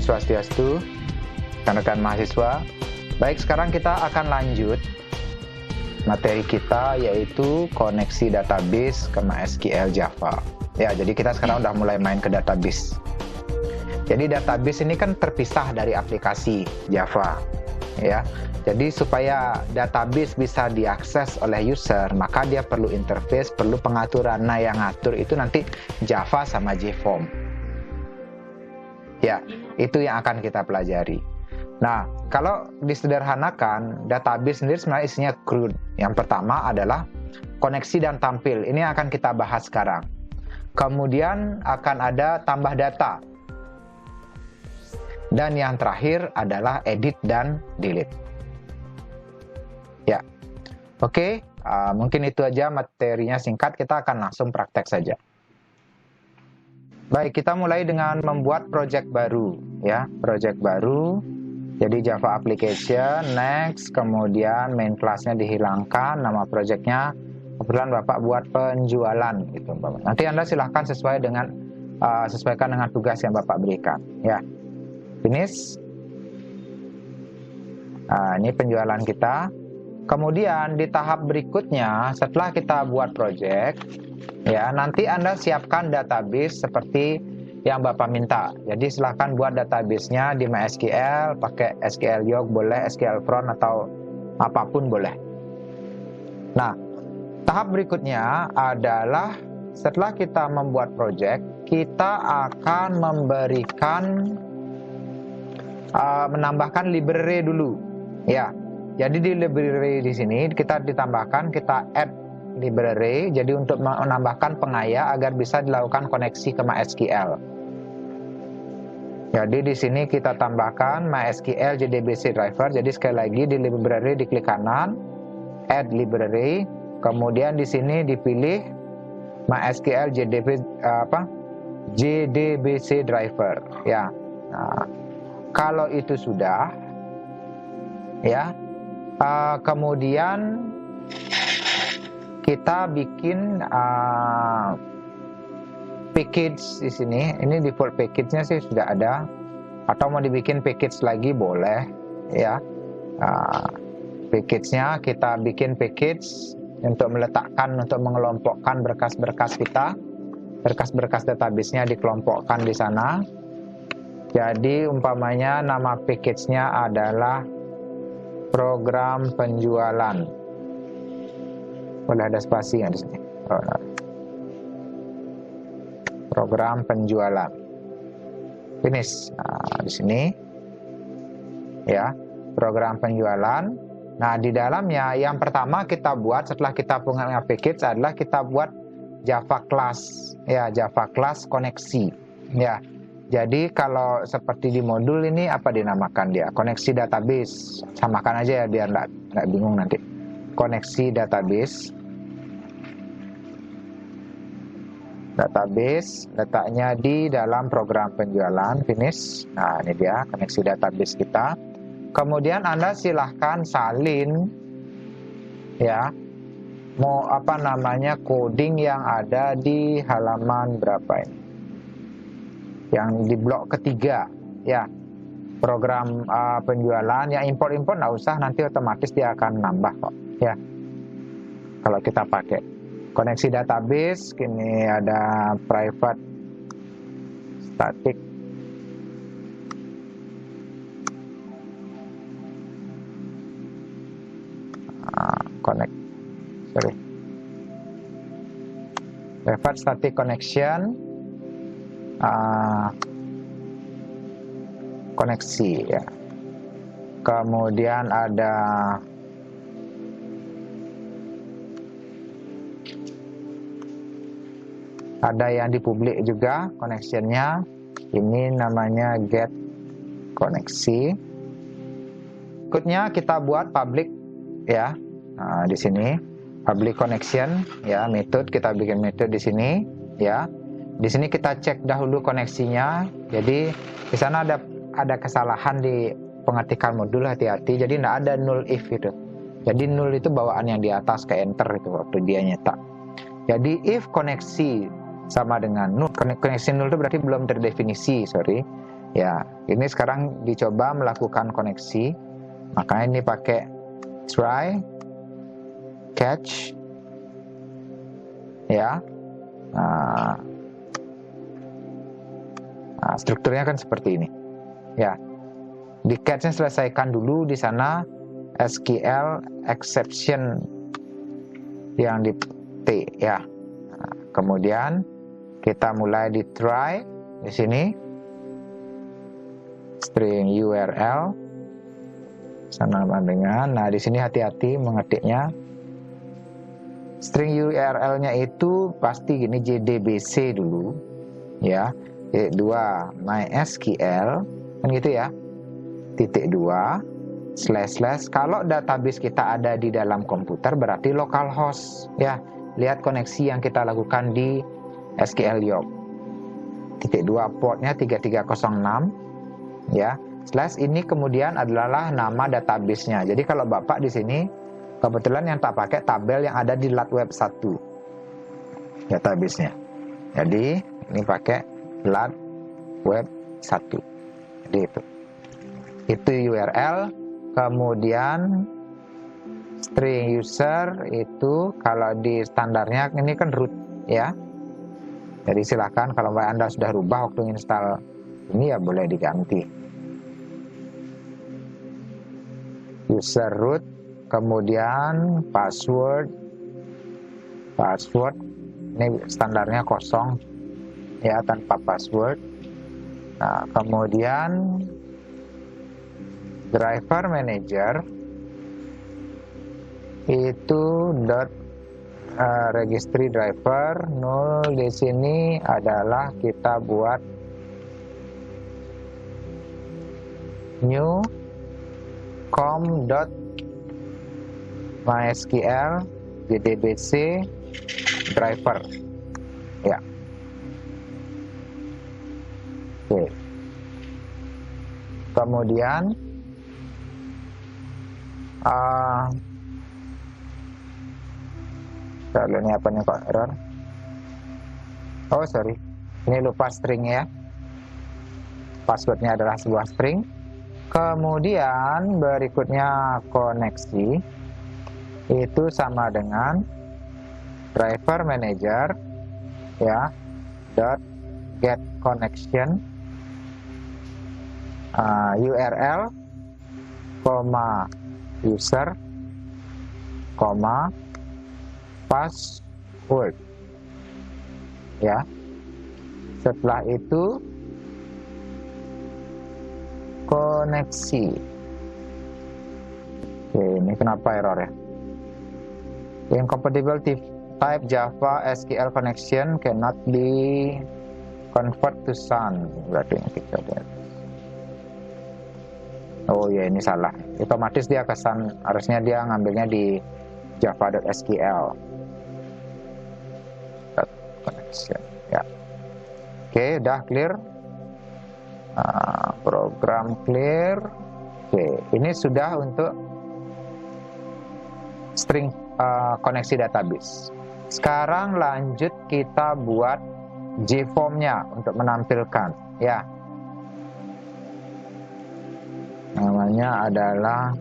Om Swastiastu, rekan-rekan mahasiswa. Baik, sekarang kita akan lanjut materi kita, yaitu koneksi database ke MySQL Java. Ya, jadi kita sekarang udah mulai main ke database. Jadi database ini kan terpisah dari aplikasi Java, ya. Jadi supaya database bisa diakses oleh user, maka dia perlu interface, perlu pengaturan. Nah, yang ngatur itu nanti Java sama JFrog. Ya, itu yang akan kita pelajari. Nah, kalau disederhanakan, database sendiri sebenarnya isinya CRUD. Yang pertama adalah koneksi dan tampil. Ini akan kita bahas sekarang. Kemudian akan ada tambah data. Dan yang terakhir adalah edit dan delete. Ya, oke. Mungkin itu aja materinya singkat. Kita akan langsung praktek saja. Baik, kita mulai dengan membuat project baru, ya, project baru. Jadi Java application, next, kemudian main class-nya dihilangkan, nama projectnya kebetulan Bapak buat penjualan, gitu. Nanti Anda silahkan sesuaikan dengan tugas yang Bapak berikan, ya. Finish. Ini penjualan kita. Kemudian di tahap berikutnya, setelah kita buat project, ya, nanti Anda siapkan database seperti yang Bapak minta. Jadi silahkan buat database-nya di MySQL, pakai SQL Yolk boleh, SQL Front atau apapun boleh. Nah, tahap berikutnya adalah setelah kita membuat project, kita akan menambahkan library dulu, ya. Jadi di library di sini kita add library, jadi untuk menambahkan pengaya agar bisa dilakukan koneksi ke MySQL. Jadi di sini kita tambahkan MySQL JDBC driver. Jadi sekali lagi di library diklik kanan, add library, kemudian di sini dipilih MySQL JDBC driver. Ya, nah, kalau itu sudah, ya. Kemudian kita bikin package di sini. Ini default package-nya sih sudah ada. Atau mau dibikin package lagi boleh, ya. Package-nya kita bikin package untuk mengelompokkan berkas-berkas kita. Berkas-berkas database-nya dikelompokkan di sana. Jadi umpamanya nama package-nya adalah program penjualan. Boleh ada spasi nggak di sini? Program penjualan. Finish. Nah, di sini, ya, program penjualan. Nah, di dalamnya yang pertama kita buat setelah kita punya package adalah kita buat Java class, ya, Java class koneksi, ya. Jadi kalau seperti di modul ini apa dinamakan dia? Koneksi database. Samakan aja ya biar nggak bingung nanti. Koneksi database. Database letaknya di dalam program penjualan. Finish. Nah, ini dia koneksi database kita. Kemudian Anda silahkan salin, ya, mau coding yang ada di halaman berapa ini? Yang di blok ketiga, ya, program penjualan. Yang import nggak usah, nanti otomatis dia akan nambah kok, ya, kalau kita pakai koneksi database. Kini ada private static private static connection, koneksi, ya. Kemudian ada yang dipublik juga connectionnya. Ini namanya get koneksi. Berikutnya kita buat public, ya. Nah, di sini public connection, ya, metode. Kita bikin metode di sini, ya. Di sini kita cek dahulu koneksinya. Jadi di sana ada kesalahan di pengetikan modul, hati-hati. Jadi tidak ada null if itu. Jadi null itu bawaan yang di atas ke enter itu waktu dia nyetak. Jadi if koneksi sama dengan null, koneksi null itu berarti belum terdefinisi, sorry. Ya, ini sekarang dicoba melakukan koneksi, makanya ini pakai try, catch, ya. Nah, strukturnya kan seperti ini, ya. Di catch-nya selesaikan dulu di sana SQL exception yang di T, ya. Nah, kemudian kita mulai di try di sini. String URL sama dengan, nah di sini hati-hati mengetiknya. String URL-nya itu pasti gini, JDBC dulu, ya. Titik 2 MySQL kan gitu ya. Titik 2 // kalau database kita ada di dalam komputer berarti localhost, ya. Lihat koneksi yang kita lakukan di SQL Yob. Titik 2 portnya 3306, ya. Slash ini kemudian adalah nama database-nya. Jadi kalau Bapak di sini kebetulan yang tak pakai tabel yang ada di lat web 1 database-nya. Jadi ini pakai lat web 1. Jadi itu URL. Kemudian string user itu kalau di standarnya ini kan root, ya. Jadi silakan kalau Anda sudah rubah waktu install ini ya boleh diganti. User root, kemudian password ini standarnya kosong, ya, tanpa password. Nah, kemudian driver manager itu registry driver null. Di sini adalah kita buat new com.mysql jdbc driver, ya. Oke. Kemudian ini apa nih kok error? Oh sorry, ini lupa string, ya. Passwordnya adalah sebuah string. Kemudian berikutnya koneksi itu sama dengan driver manager, ya, dot get connection URL, user, password, ya. Setelah itu koneksi. Oke, ini kenapa error ya? Incompatible type Java SQL connection cannot be convert to Sun. Berarti kita lihat. Oh ya, ini salah. Otomatis dia ke Sun, harusnya dia ngambilnya di java.sql. Connection, ya. Oke, udah clear. Program clear. Oke, ini sudah untuk string koneksi database. Sekarang lanjut kita buat JForm-nya untuk menampilkan, ya. Namanya adalah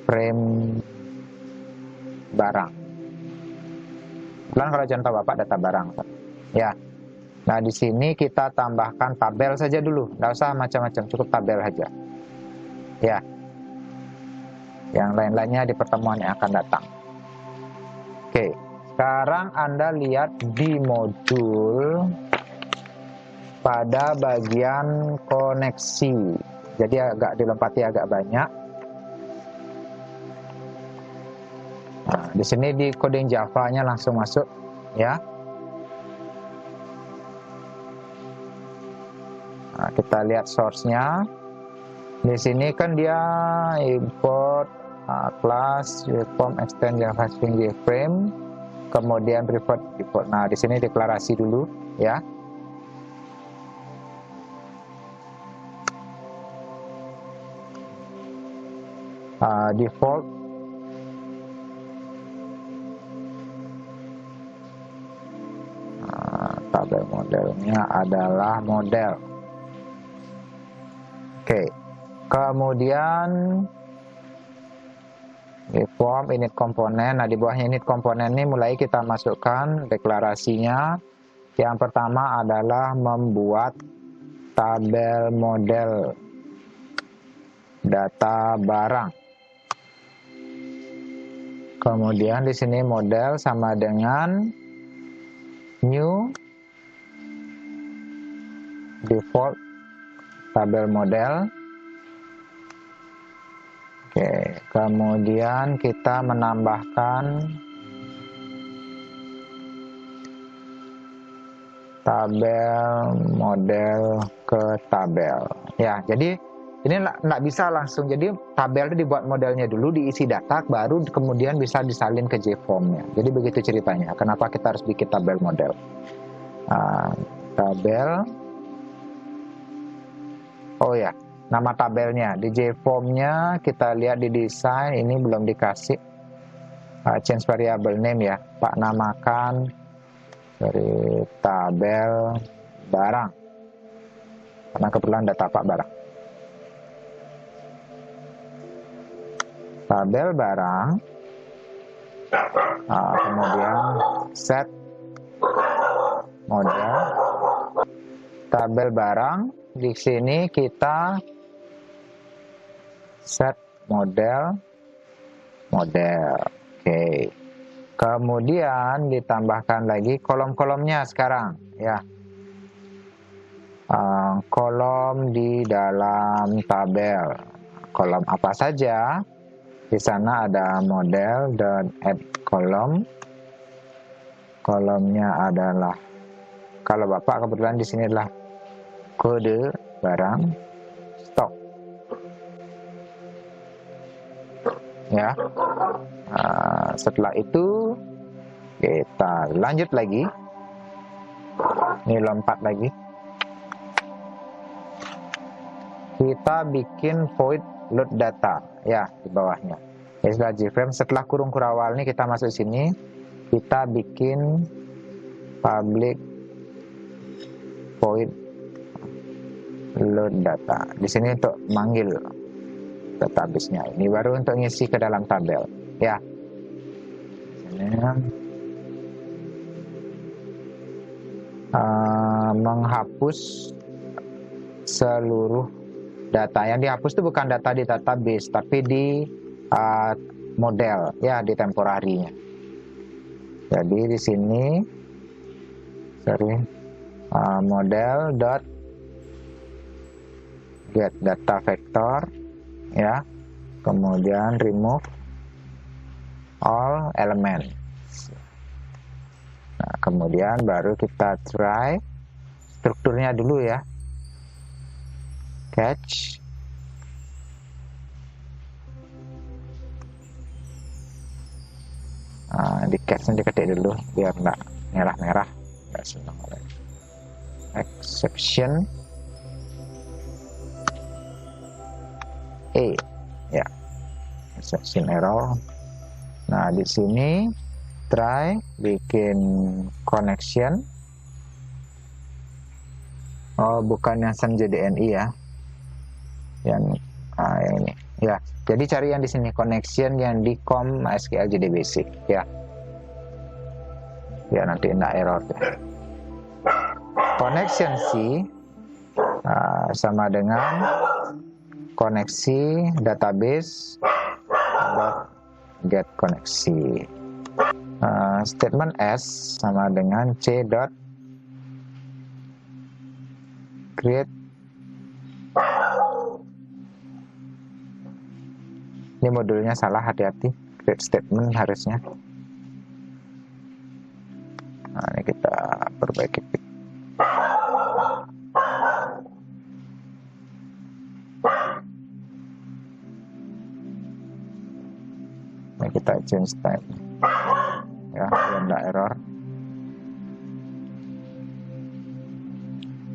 frame barang. Kalau contoh Bapak data barang, ya. Nah, di sini kita tambahkan tabel saja dulu, nggak usah macam-macam, cukup tabel saja, ya. Yang lain-lainnya di pertemuan yang akan datang. Oke, sekarang Anda lihat di modul pada bagian koneksi. Jadi agak dilempati agak banyak. Nah, di sini di coding Java-nya langsung masuk, ya. Nah, kita lihat source-nya. Di sini kan dia import class form extend Java Spring JFrame, kemudian preferred import. Nah, di sini deklarasi dulu, ya. Default tabel modelnya adalah model. Oke, kemudian di form init komponen. Nah, di bawahnya init komponen ini mulai kita masukkan deklarasinya. Yang pertama adalah membuat tabel model data barang. Kemudian di sini model sama dengan new default tabel model. Oke, kemudian kita menambahkan tabel model ke tabel. Ya, jadi ini nggak bisa langsung. Jadi tabel itu dibuat modelnya dulu, diisi data, baru kemudian bisa disalin ke JForm-nya. Jadi begitu ceritanya. Kenapa kita harus bikin tabel model? Tabel. Oh ya, nama tabelnya di JForm-nya kita lihat di desain ini belum dikasih change variable name ya. Pak namakan dari tabel barang. Karena kebetulan data Pak barang. Tabel barang, kemudian set model tabel barang. Di sini kita set model. Oke. Kemudian ditambahkan lagi kolom-kolomnya sekarang ya. Kolom di dalam tabel. Kolom apa saja? Di sana ada model dan add kolom. Kolomnya adalah, kalau Bapak kebetulan di sini adalah kode barang stok. Ya. Setelah itu kita lanjut lagi. Ini lompat lagi. Kita bikin void load data ya di bawahnya. Istilah JFrame setelah kurung kurawal ini kita masuk sini, kita bikin public void load data. Di sini untuk manggil database-nya. Ini baru untuk ngisi ke dalam tabel ya. Ini menghapus seluruh data. Yang dihapus itu bukan data di database, tapi di model ya, di temporarinya. Jadi di sini model dot get data vector ya, kemudian remove all element. Nah, kemudian baru kita try strukturnya dulu ya. Catch. Di catch-nya diketik dulu biar enggak merah-merah. Exception ya, exception error. Nah, di sini try bikin connection. Oh, bukan yang SenJDNI ya. Yang ini ya. Jadi cari yang di sini connection yang di com MySQL JDBC ya. Ya, nanti enggak error ya. Connection C sama dengan koneksi database get koneksi. Statement S sama dengan C dot create. Ini modulnya salah, hati-hati. Create statement harusnya. Nah, ini kita perbaiki. Nah, kita change type. Ya, ada error.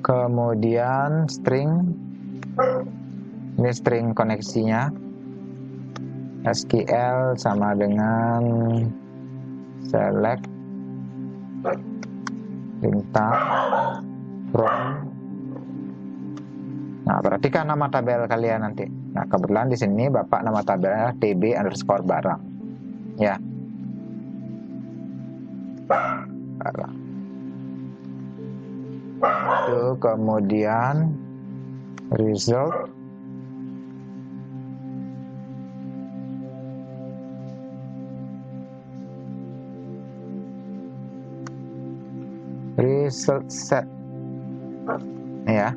Kemudian string. Ini string koneksinya. SQL sama dengan select bintang from. Nah, perhatikan nama tabel kalian nanti. Nah, kebetulan di sini Bapak nama tabelnya tb_barang. Ya. Barang. Itu kemudian result. Result set. Ya.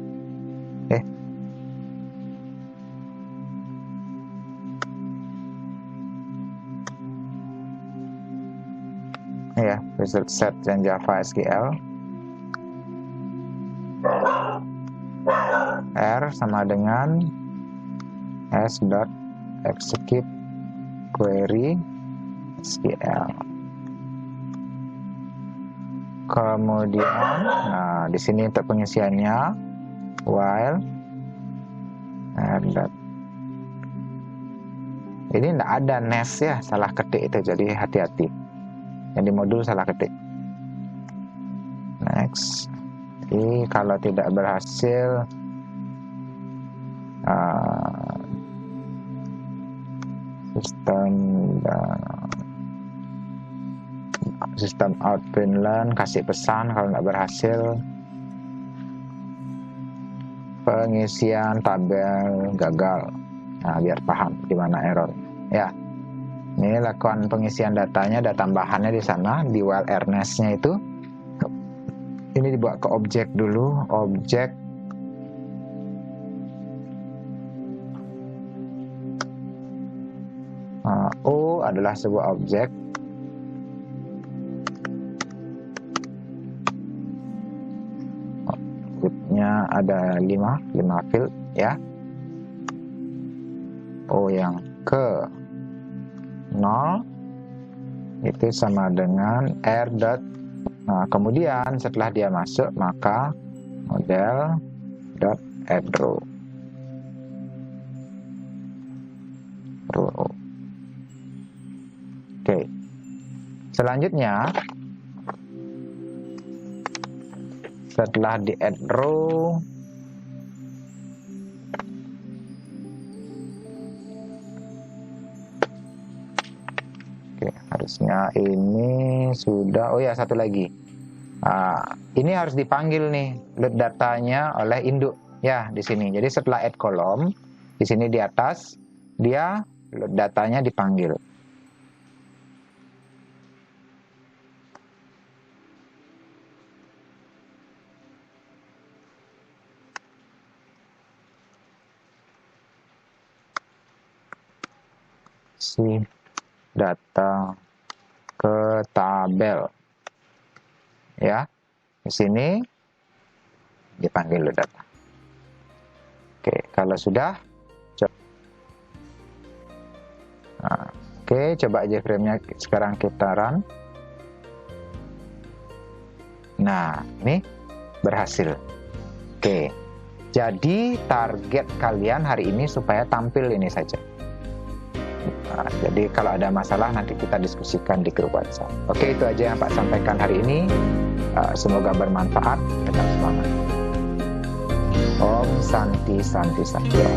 Ya, result set dan Java SQL. R sama dengan s.execute query SQL. Kemudian, nah di sini untuk pengisiannya while r. Ini tidak ada nest ya, salah ketik itu, jadi hati-hati. Yang di modul salah ketik. Next. Jadi kalau tidak berhasil, sistem out Finland kasih pesan kalau tidak berhasil pengisian tabel gagal. Nah, biar paham di mana error. Ya, ini lakukan pengisian datanya, ada tambahannya di sana di while nest-nya itu. Ini dibawa ke objek dulu, objek O adalah sebuah objek. Outputnya ada 5 field ya. O yang ke 0 itu sama dengan r dot. Nah, kemudian setelah dia masuk maka model dot add row. Oke. Selanjutnya setelah di add row, harusnya ini sudah. Oh ya, satu lagi. Ini harus dipanggil nih load datanya oleh induk ya di sini. Jadi setelah add kolom di sini di atas dia load datanya dipanggil. Si data ke tabel ya, di sini dipanggil load data. Oke, kalau sudah oke, coba aja frame-nya sekarang kita run. Nah, ini berhasil. Oke, jadi target kalian hari ini supaya tampil ini saja. Nah, jadi kalau ada masalah nanti kita diskusikan di grup WhatsApp. Oke, itu aja yang Pak sampaikan hari ini. Semoga bermanfaat. Tetap semangat. Om Santi Santi Satya.